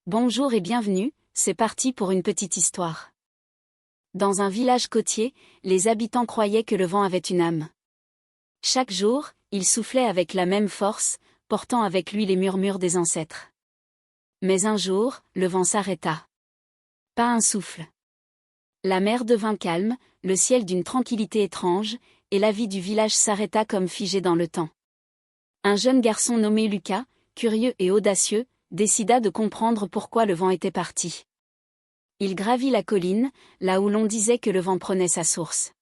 Bonjour et bienvenue, c'est parti pour une petite histoire. Dans un village côtier, les habitants croyaient que le vent avait une âme. Chaque jour, il soufflait avec la même force, portant avec lui les murmures des ancêtres. Mais un jour, le vent s'arrêta. Pas un souffle. La mer devint calme, le ciel d'une tranquillité étrange, et la vie du village s'arrêta comme figée dans le temps. Un jeune garçon nommé Lucas, curieux et audacieux, décida de comprendre pourquoi le vent était parti. Il gravit la colline, là où l'on disait que le vent prenait sa source.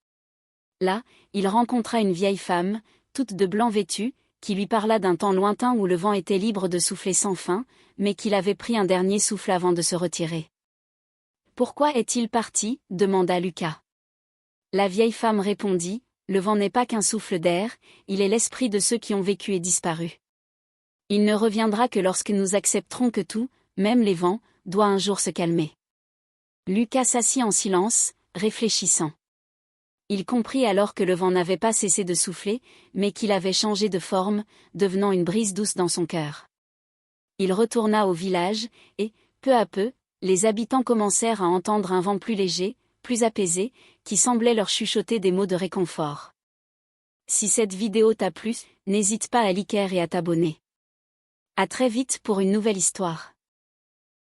Là, il rencontra une vieille femme, toute de blanc vêtue, qui lui parla d'un temps lointain où le vent était libre de souffler sans fin, mais qu'il avait pris un dernier souffle avant de se retirer. « Pourquoi est-il parti » demanda Lucas. La vieille femme répondit, « Le vent n'est pas qu'un souffle d'air, il est l'esprit de ceux qui ont vécu et disparu. Il ne reviendra que lorsque nous accepterons que tout, même les vents, doit un jour se calmer. » Lucas s'assit en silence, réfléchissant. Il comprit alors que le vent n'avait pas cessé de souffler, mais qu'il avait changé de forme, devenant une brise douce dans son cœur. Il retourna au village, et, peu à peu, les habitants commencèrent à entendre un vent plus léger, plus apaisé, qui semblait leur chuchoter des mots de réconfort. Si cette vidéo t'a plu, n'hésite pas à liker et à t'abonner. À très vite pour une nouvelle histoire.